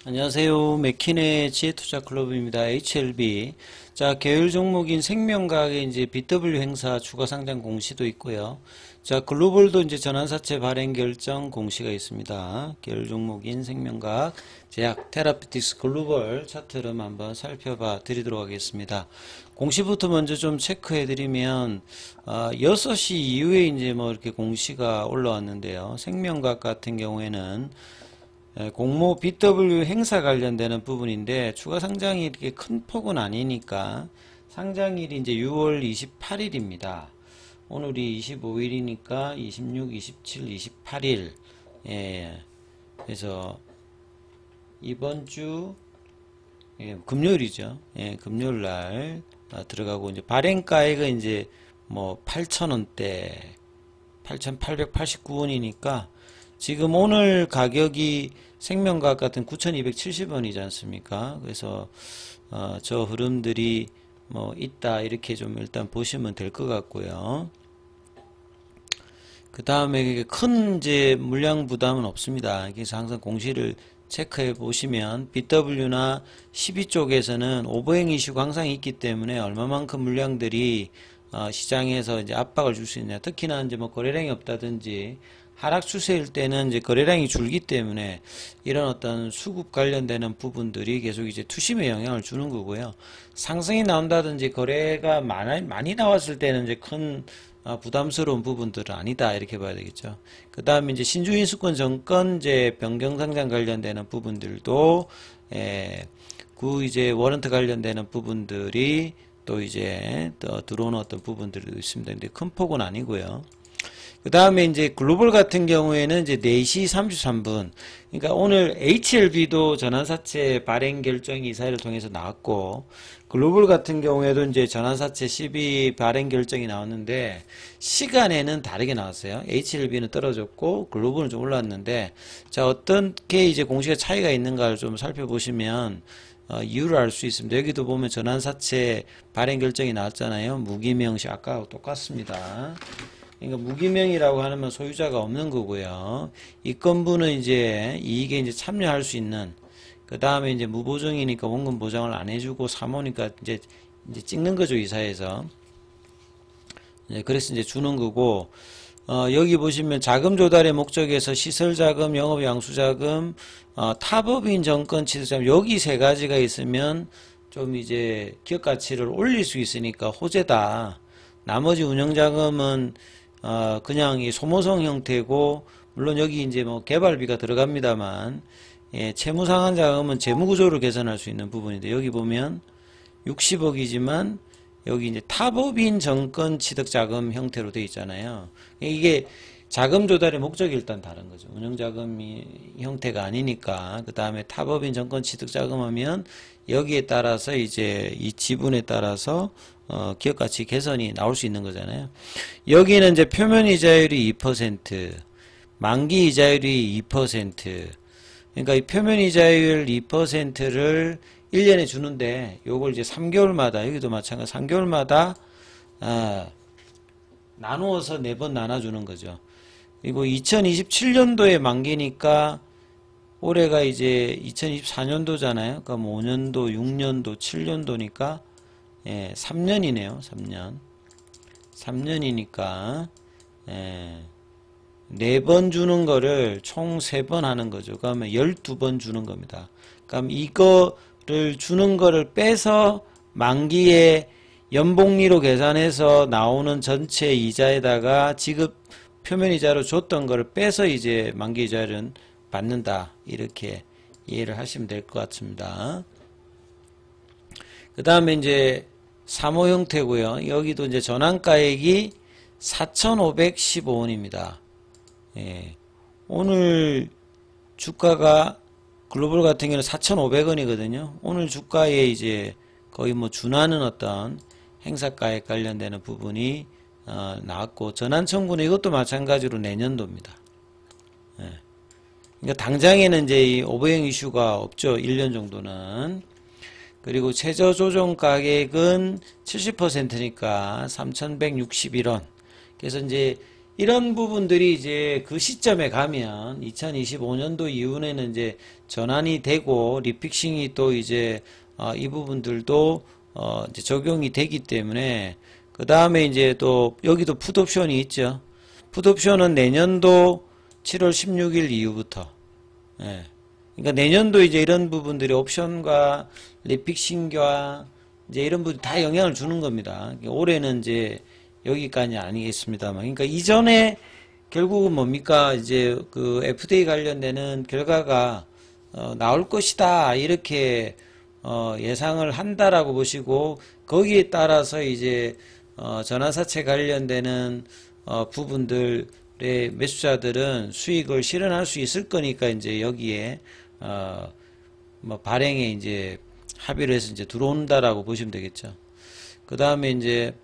안녕하세요. 맥킨의 지혜투자클럽입니다. HLB. 자, 계열 종목인 생명과학의 이제 BW 행사 추가 상장 공시도 있고요. 자, 글로벌도 이제 전환사채 발행 결정 공시가 있습니다. 계열 종목인 생명과학, 제약, 테라피틱스 글로벌 차트를 한번 살펴봐 드리도록 하겠습니다. 공시부터 먼저 좀 체크해 드리면, 6시 이후에 이제 뭐 이렇게 공시가 올라왔는데요. 생명과학 같은 경우에는 공모 BW 행사 관련되는 부분인데 추가 상장이 이렇게 큰 폭은 아니니까 상장일이 이제 6월 28일입니다. 오늘이 25일이니까 26, 27, 28일. 그래서 이번 주 금요일이죠. 금요일 날 들어가고 이제 발행가액은 이제 뭐 8,000원대 8,889원이니까 지금 오늘 가격이 생명과학 같은 9,270원이지 않습니까? 그래서 저 흐름들이 뭐 있다 이렇게 좀 일단 보시면 될 것 같고요. 그 다음에 큰 이제 물량 부담은 없습니다. 그래서 항상 공시를 체크해 보시면 BW나 12쪽에서는 오버행 이슈가 항상 있기 때문에 얼마만큼 물량들이 시장에서 이제 압박을 줄 수 있냐. 특히나 이제 뭐 거래량이 없다든지 하락 추세일 때는 이제 거래량이 줄기 때문에 이런 어떤 수급 관련되는 부분들이 계속 이제 투심에 영향을 주는 거고요. 상승이 나온다든지 거래가 많이 나왔을 때는 이제 큰 부담스러운 부분들은 아니다 이렇게 봐야 되겠죠. 그 다음에 이제 신주인수권 정권제 변경 상장 관련되는 부분들도 그 이제 워런트 관련되는 부분들이 또 이제 또 들어오는 어떤 부분들도 있습니다. 근데 큰 폭은 아니고요. 그 다음에 이제 글로벌 같은 경우에는 이제 4시 33분. 그러니까 오늘 HLB도 전환사채 발행 결정이 이 사이를 통해서 나왔고, 글로벌 같은 경우에도 이제 전환사채 12 발행 결정이 나왔는데, 시간에는 다르게 나왔어요. HLB는 떨어졌고, 글로벌은 좀 올랐는데, 자, 어떻게 이제 공시가 차이가 있는가를 좀 살펴보시면, 이유를 알 수 있습니다. 여기도 보면 전환사채 발행 결정이 나왔잖아요. 무기명시 아까하고 똑같습니다. 그러니까 무기명이라고 하면 소유자가 없는 거고요. 이 건부는 이제 이익에 이제 참여할 수 있는, 그 다음에 이제 무보증이니까 원금 보장을 안 해주고 사모니까 이제 찍는 거죠, 이사에서. 그래서 이제 주는 거고, 여기 보시면 자금 조달의 목적에서 시설자금, 영업양수자금, 타법인 정권 취득자금, 여기 세 가지가 있으면 좀 이제 기업 가치를 올릴 수 있으니까 호재다. 나머지 운영자금은 그냥 이 소모성 형태고, 물론 여기 이제 뭐 개발비가 들어갑니다만, 채무상환 자금은 재무구조를 개선할 수 있는 부분인데, 여기 보면 60억이지만, 여기 이제 타법인 정권 취득 자금 형태로 되어 있잖아요. 이게 자금 조달의 목적이 일단 다른 거죠. 운영자금이 형태가 아니니까. 그 다음에 타법인 정권 취득 자금 하면 여기에 따라서 이제 이 지분에 따라서 기업 가치 개선이 나올 수 있는 거잖아요. 여기는 이제 표면 이자율이 2%, 만기 이자율이 2%. 그러니까 이 표면 이자율 2%를 1년에 주는데 요걸 이제 3개월마다, 여기도 마찬가지 3개월마다 나누어서 4번 나눠주는 거죠. 그리고 2027년도에 만기니까 올해가 이제 2024년도잖아요. 그러니까 뭐 5년도, 6년도, 7년도니까 3년이네요. 3년. 3년이니까 4번 주는 거를 총 3번 하는 거죠. 그러면 12번 주는 겁니다. 그럼 이거를 주는 거를 빼서 만기에 연복리로 계산해서 나오는 전체 이자에다가 지급 표면이자로 줬던 거를 빼서 이제 만기 이자를 받는다. 이렇게 이해를 하시면 될 것 같습니다. 그 다음에 이제 사모 형태고요. 여기도 이제 전환가액이 4,515원입니다. 오늘 주가가 글로벌 같은 경우는 4,500원이거든요. 오늘 주가에 이제 거의 뭐 준하는 어떤 행사가액 관련되는 부분이 나왔고, 전환 청구는 이것도 마찬가지로 내년도입니다. 그러니까 당장에는 이제 이 오버행 이슈가 없죠. 1년 정도는. 그리고 최저 조정 가격은 70%니까 3,161원. 그래서 이제 이런 부분들이 이제 그 시점에 가면 2025년도 이후에는 이제 전환이 되고 리픽싱이 또 이제 이 부분들도 이제 적용이 되기 때문에 그 다음에 이제 또 여기도 풋옵션이 있죠. 풋옵션은 내년도 7월 16일 이후부터 예. 그러니까 내년도 이제 이런 부분들이 옵션과 리픽싱과 이제 이런 부분 다 영향을 주는 겁니다. 올해는 이제 여기까지 아니겠습니다만. 그러니까 이전에 결국은 뭡니까? 이제 그 FDA 관련되는 결과가 나올 것이다. 이렇게 예상을 한다라고 보시고 거기에 따라서 이제 전환사채 관련되는 부분들의 매수자들은 수익을 실현할 수 있을 거니까 이제 여기에 뭐 발행에 이제 합의를 해서 이제 들어온다라고 보시면 되겠죠. 그 다음에 이제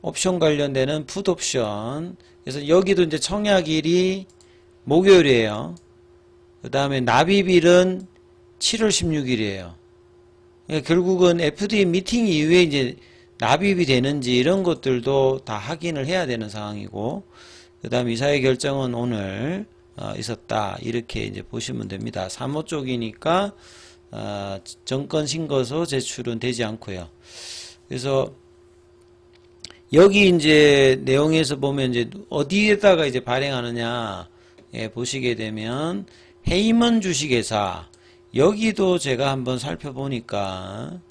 옵션 관련되는 풋옵션. 그래서 여기도 이제 청약일이 목요일이에요. 그 다음에 납입일은 7월 16일이에요. 그러니까 결국은 FDA 미팅 이후에 이제 납입이 되는지 이런 것들도 다 확인을 해야 되는 상황이고, 그 다음 이사회 결정은 오늘 있었다. 이렇게 이제 보시면 됩니다. 사모 쪽이니까 정권 신고서 제출은 되지 않고요. 그래서 여기 이제 내용에서 보면 이제 어디에다가 이제 발행하느냐 보시게 되면 헤이먼 주식회사 여기도 제가 한번 살펴보니까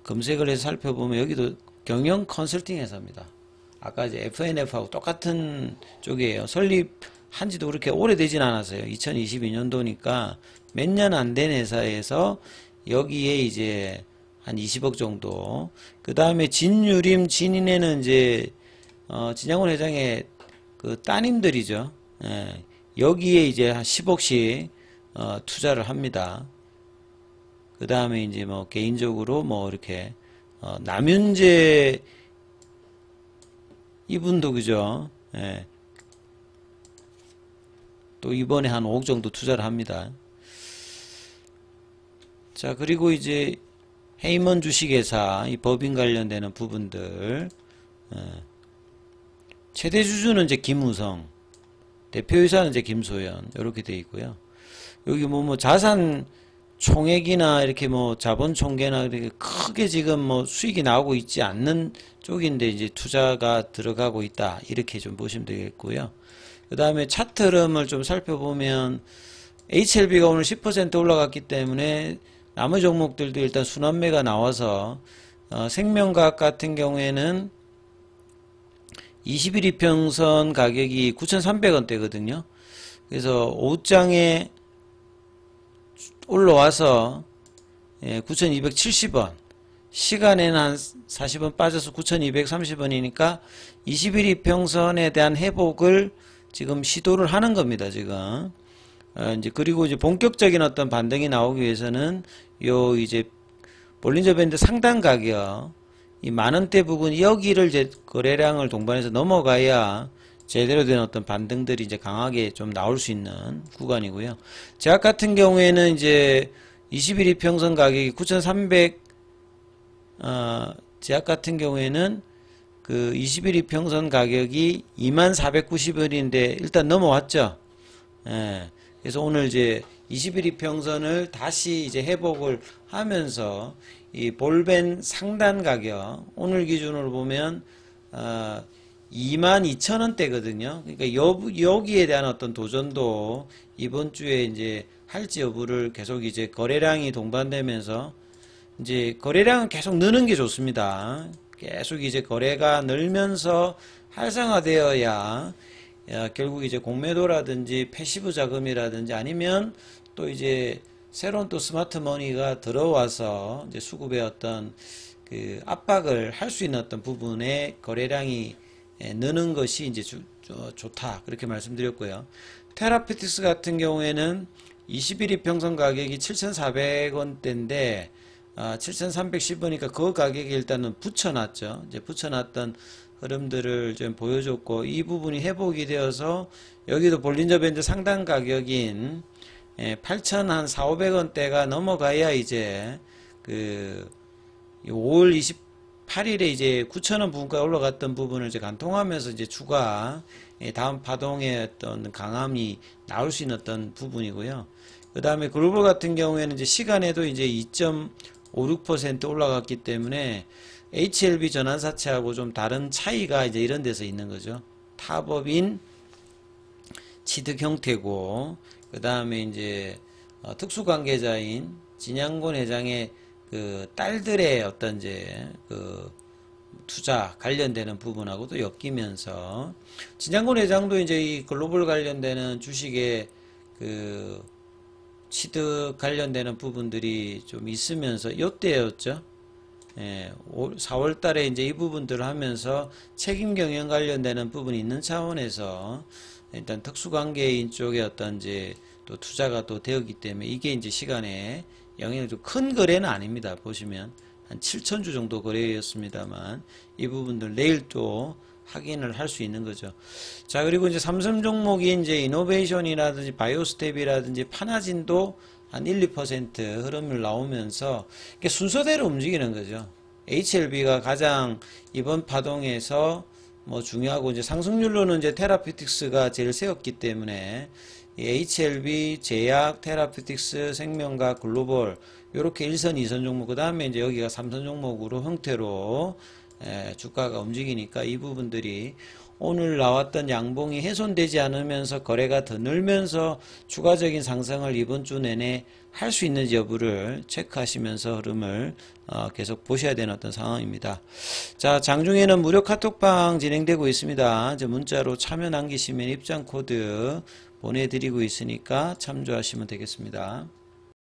검색을 해서 살펴보면 여기도 경영 컨설팅 회사입니다. 아까 이제 FNF하고 똑같은 쪽이에요. 설립한 지도 그렇게 오래되진 않았어요. 2022년도니까 몇 년 안 된 회사에서 여기에 이제 한 20억 정도. 그 다음에 진유림, 진인에는 이제, 진양훈 회장의 그 따님들이죠. 예, 여기에 이제 한 10억씩, 투자를 합니다. 그 다음에 이제 뭐 개인적으로 뭐 이렇게, 남윤재 이분도 그죠. 예, 또 이번에 한 5억 정도 투자를 합니다. 자, 그리고 이제, 헤이먼 주식회사 이 법인 관련되는 부분들 최대 주주는 이제 김우성, 대표이사는 이제 김소연 이렇게 되어 있고요. 여기 뭐 자산 총액이나 이렇게 뭐 자본 총계나 이렇게 크게 지금 뭐 수익이 나오고 있지 않는 쪽인데 이제 투자가 들어가고 있다 이렇게 좀 보시면 되겠고요. 그 다음에 차트 흐름을 좀 살펴보면 HLB가 오늘 10% 올라갔기 때문에 나머지 종목들도 일단 순환매가 나와서 생명과학 같은 경우에는 21 이평선 가격이 9,300원대거든요. 그래서 오후장에 올라와서 9,270원 시간에는 한 40원 빠져서 9,230원이니까 21 이평선에 대한 회복을 지금 시도를 하는 겁니다. 지금 이제 그리고 이제 본격적인 어떤 반등이 나오기 위해서는 요 이제 볼린저 밴드 상단 가격 이 만원대 부분 여기를 이제 거래량을 동반해서 넘어가야 제대로 된 어떤 반등들이 이제 강하게 좀 나올 수 있는 구간이고요. 제약 같은 경우에는 이제 21 이평선 가격이 9,300 제약 같은 경우에는 그 21 이평선 가격이 2490원인데 일단 넘어왔죠. 예. 그래서 오늘 이제 21 이평선을 다시 이제 회복을 하면서 이 볼벤 상단 가격 오늘 기준으로 보면 22,000원대거든요. 그러니까 여기에 대한 어떤 도전도 이번 주에 이제 할지 여부를 계속 이제 거래량이 동반되면서 이제 거래량은 계속 느는 게 좋습니다. 계속 이제 거래가 늘면서 활성화되어야 결국 이제 공매도라든지 패시브 자금이라든지 아니면 또 이제 새로운 또 스마트 머니가 들어와서 이제 수급의 어떤 그 압박을 할 수 있는 어떤 부분에 거래량이 느는 것이 이제 좋다. 그렇게 말씀드렸고요. 테라피틱스 같은 경우에는 21 이평선 가격이 7,400원대인데 7,310원이니까 그 가격에 일단은 붙여놨죠. 이제 붙여놨던 흐름들을 좀 보여줬고 이 부분이 회복이 되어서 여기도 볼린저 밴드 상단 가격인 8,400원대가 넘어가야 이제 그 5월 28일에 이제 9,000원 부분까지 올라갔던 부분을 이제 간통하면서 이제 추가 다음 파동의 어떤 강함이 나올 수 있는 어떤 부분이고요. 그 다음에 글로벌 같은 경우에는 이제 시간에도 이제 2.56% 올라갔기 때문에 HLB 전환사채하고 좀 다른 차이가 이제 이런 데서 있는 거죠. 탑업인 취득 형태고, 그 다음에 이제 특수관계자인 진양곤 회장의 그 딸들의 어떤 이제 그 투자 관련되는 부분하고도 엮이면서, 진양곤 회장도 이제 이 글로벌 관련되는 주식의 그 취득 관련되는 부분들이 좀 있으면서 요때였죠. 4월 달에 이제 이 부분들을 하면서 책임 경영 관련되는 부분이 있는 차원에서 일단 특수관계인 쪽에 어떤 이제 또 투자가 또 되었기 때문에 이게 이제 시간에 영향이 좀 큰 거래는 아닙니다. 보시면 한 7,000주 정도 거래였습니다만 이 부분들 내일 또 확인을 할 수 있는 거죠. 자, 그리고 이제 삼성 종목이 이제 이노베이션이라든지 바이오스텝이라든지 파나진도 한 1, 2% 흐름을 나오면서 이게 순서대로 움직이는 거죠. HLB가 가장 이번 파동에서 뭐 중요하고, 이제 상승률로는 이제 테라피틱스가 제일 세웠기 때문에 이 HLB, 제약, 테라피틱스, 생명과 글로벌 요렇게 1선, 2선 종목, 그 다음에 이제 여기가 3선 종목으로 형태로 주가가 움직이니까 이 부분들이 오늘 나왔던 양봉이 훼손되지 않으면서 거래가 더 늘면서 추가적인 상승을 이번 주 내내 할 수 있는지 여부를 체크하시면서 흐름을 계속 보셔야 되는 어떤 상황입니다. 자, 장중에는 무료 카톡방 진행되고 있습니다. 이제 문자로 참여 남기시면 입장 코드 보내드리고 있으니까 참조하시면 되겠습니다.